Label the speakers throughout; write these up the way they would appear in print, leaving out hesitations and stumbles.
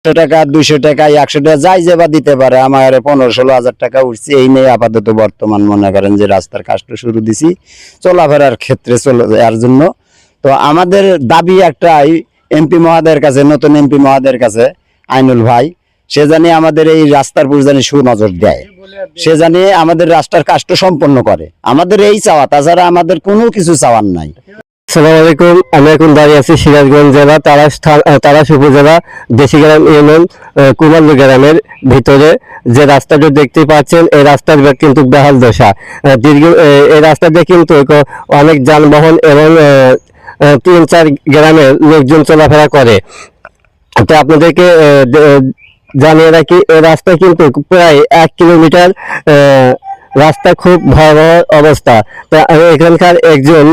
Speaker 1: টাকা 200 টাকা 100 টাকা যাই যেবা দিতে পারে। আমার 15-16 হাজার টাকা উঠছে, এই নিয়ে আপাতত বর্তমান মনে করেন যে রাস্তার কাজটা শুরু দিছি চলাফেরার ক্ষেত্রে চলে যাওয়ার জন্য। তো আমাদের দাবি একটাই, এমপি মহোদয়ের কাছে, নতুন এমপি মহোদয়ের কাছে, আইনুল ভাই, সে জানি আমাদের এই রাস্তার উপর জানি সুনজর দেয়, সে জানি আমাদের রাস্তার কাজটা সম্পন্ন করে। আমাদের এই চাওয়া, তাছাড়া আমাদের কোনো কিছু চাওয়ার নাই।
Speaker 2: আসসালামু আলাইকুম। আমি এখন দাঁড়িয়ে আছি সিরাজগঞ্জ জেলা তারাস উপজেলা দেশিগ্রাম ইউনিয়ন কুমাল্লু গ্রামের ভিতরে। যে রাস্তাটা দেখতে পাচ্ছেন, এই রাস্তার কিন্তু বেহাল দশা। এই রাস্তা দিয়ে কিন্তু অনেক যানবাহন এবং 3-4 গ্রামের লোকজন চলাফেরা করে। তো আপনাদেরকে জানিয়ে রাখি, এই রাস্তা কিন্তু প্রায় 1 কিলোমিটার রাস্তা, খুব ভয়াবহ অবস্থা। তো এখানকার একজন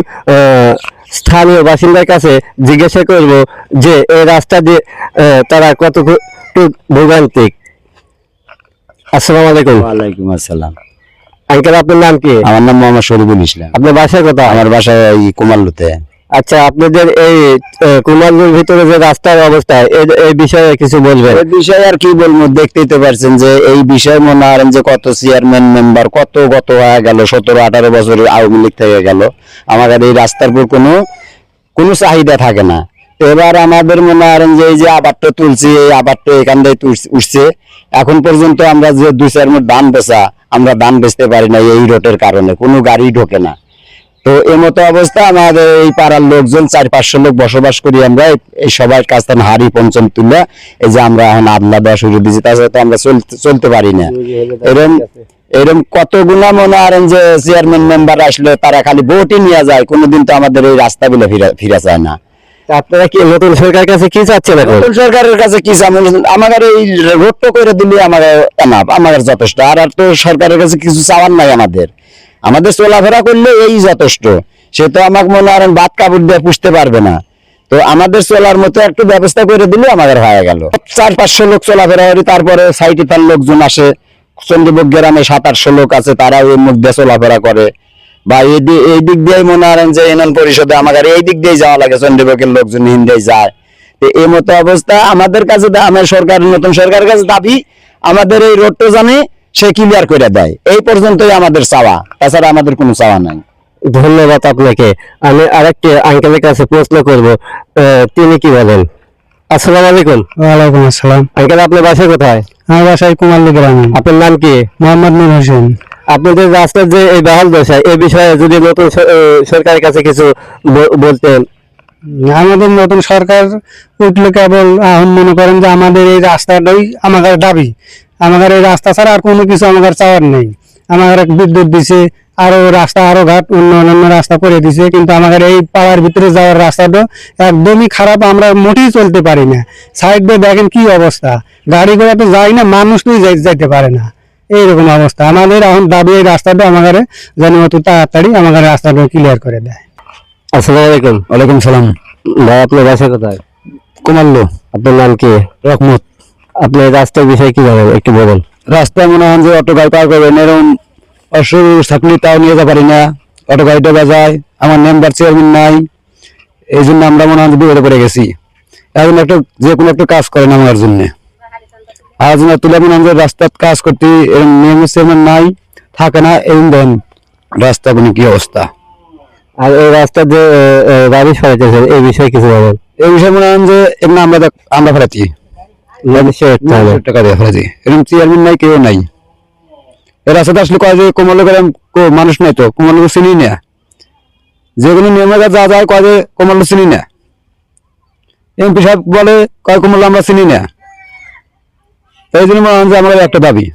Speaker 2: স্থানীয় বাসিন্দার কাছে জিজ্ঞাসা করব যে এই রাস্তা দিয়ে তারা কতটুকু ভোগান্তিক। আসসালামু আলাইকুম।
Speaker 1: ওয়ালাইকুম আসসালাম।
Speaker 2: আঙ্কেল, আপনার নাম কি?
Speaker 1: আমার নাম মোহাম্মদ শরীফুল ইসলাম।
Speaker 2: আপনার বাসা কোথায়?
Speaker 1: আমার বাসা এই কুমাল্লুতে।
Speaker 2: আচ্ছা, আপনাদের এই কুমাল্লুর ভিতরে যে রাস্তার অবস্থা, এই বিষয়ে কিছু বলবেন?
Speaker 1: এই বিষয়ে আর কি বলবো, দেখতেই তো পারছেন যে এই বিষয়ে মনে করেন যে কত চেয়ারম্যান মেম্বার কত হয়ে গেল, 17-18 বছর আওয়ামী লীগ থেকে গেল, আমাদের এই রাস্তার উপর কোনো চাহিদা থাকে না। এবার আমাদের মনে করেন যে এই যে আবারটা তুলছি, এই আবারটা এখান থেকে উঠছে, এখন পর্যন্ত আমরা যে 2-4 মণ ধান বেচা, আমরা ধান বেচতে পারি না এই রোডের কারণে, কোনো গাড়ি ঢোকে না। তো এই মতো অবস্থা, আমাদের এই পাড়ার লোকজন 400-500 লোক বসবাস করি আমরা। এই সবার কাছ থেকে হাড়ি পঞ্চম তুলে এই যে আমরা এখন আদলা দেওয়া শুরু দিয়েছি, তাছাড়া তো আমরা চলতে পারি না। এরকম কতগুলা মনে করেন যে চেয়ারম্যান মেম্বার আসলে তারা খালি ভোটই নিয়ে যায়, কোনোদিন তো আমাদের এই রাস্তাগুলো ফিরে যায় না।
Speaker 2: আপনারা কি নতুন সরকারের কাছে কি চাচ্ছেন?
Speaker 1: নতুন সরকারের কাছে কি চাচ্ছেন? আমাদের এই রোডটা করে দিলে আমাদের যথেষ্ট। আর তো সরকারের কাছে কিছু চাওয়ার নাই আমাদের চলাফেরা করলে এই যথেষ্ট। সে তো আমাকে মনে করেন ভাত কাপড় দিয়ে পুষতে পারবে না। তো আমাদের চলার মতো একটু ব্যবস্থা করে দিলে আমাদের হয়ে গেল। 400-500 লোক চলাফেরা করি, তারপরে সাইটে তার লোকজন আসে। চন্ডীপুর গ্রামে 700-800 লোক আছে, তারা ওই মুখ দিয়ে চলাফেরা করে। বা এই দিক দিয়ে মনে করেন যে ইউনিয়ন পরিষদে আমাদের এই দিক দিয়ে যাওয়া লাগে, চন্ডীপুরের লোকজন হিন্দায় যায়। তো এই মতো অবস্থা আমাদের কাছে, আমার নতুন সরকারের কাছে দাবি, আমাদের এই রোডটা জানি সে ক্লিয়ার করে দেয়, এই পর্যন্তই আমাদের চাওয়া, তাছাড়া আমাদের কোনো চাওয়া নাই।
Speaker 2: ধন্যবাদ আপনাকে। আমি আরেকটি আঙ্কেলের কাছে প্রশ্ন করব, তিনি কি বলেন? আসসালামু আলাইকুম।
Speaker 3: ওয়ালাইকুম আসসালাম।
Speaker 2: আঙ্কেল, আপনার বাসা কোথায়?
Speaker 3: আমার বাসায় কুমাল্লু গ্রামে।
Speaker 2: আপনার নাম কি?
Speaker 3: মোহাম্মদ নূর হোসেন।
Speaker 2: আপনাদের রাস্তার যে এই বেহাল দশা, এই বিষয়ে যদি নতুন সরকারের কাছে কিছু বলতেন।
Speaker 3: আমাদের নতুন সরকার উঠলে কেবল এখন মনে করেন যে আমাদের এই রাস্তাটাই আমাদের দাবি। আমাদের এই রাস্তা ছাড়া আর কোনো কিছু আমাদের চাওয়ার নেই। আমাদের বিদ্যুৎ দিছে, আরো রাস্তা, আরো ঘাট, অন্যান্য রাস্তা করে দিছে, কিন্তু আমাদের এই পাড়ার ভিতরে যাওয়ার রাস্তাটা একদমই খারাপ। আমরা মোটেই চলতে পারি না। সাইড দিয়ে দেখেন কি অবস্থা, গাড়ি ঘোড়া তো যায় না, মানুষ তো যাইতে পারে না, এইরকম অবস্থা। আমাদের এখন দাবি এই রাস্তাটা আমাদের যেন অত তাড়াতাড়ি আমাদের রাস্তাটা ক্লিয়ার করে দেয়।
Speaker 2: আসসালামু আলাইকুম।
Speaker 1: ওয়ালাইকুম সালাম।
Speaker 2: ভাই, আপনার বাসা কোথায়?
Speaker 1: কুমাল্লু।
Speaker 2: আপনার নাম কি?
Speaker 1: রহমত।
Speaker 2: আপনি রাস্তার বিষয়ে কি বলেন, একটু বলুন।
Speaker 1: রাস্তায় মনে হয় যে অটো গাড়ি পার করবেন, এরকম অসুবিধা থাকলে তাও নিয়ে যেতে পারি না, অটো গাড়িটা বাজায়, আমার মেম্বার চেয়ারম্যান নাই, এই জন্য আমরা মনে হয় বিপদে পড়ে গেছি। এখন যে কোনো একটা কাজ করেন আমার জন্য, আর জন্য তুলে মনে হয় রাস্তার কাজ করতে এরকম মেম্বার চেয়ারম্যান নাই, থাকে না, এরকম দেন রাস্তা কোনো কি অবস্থা।
Speaker 2: আর এই রাস্তা যে গাড়ি সরাইতেছেন, এই বিষয়ে কিছু বলেন।
Speaker 1: এই বিষয়ে মনে হয় যে এমনি আমরা ফেরাচ্ছি টাকা দিয়ে ফেরাচ্ছি, এরকম চেয়ারম্যান নাই, কেউ নাই। এই রাস্তাটা আসলে কয় যে কোমল গ্রাম মানুষ নাই, তো কোমল চিনি না, যেগুলো নিয়মের যা যায় কয় যে কোমল চিনি না, এমপি সাহেব বলে কয় কোমল আমরা চিনি না। এই জন্য মনে হয় যে আমাদের একটা দাবি।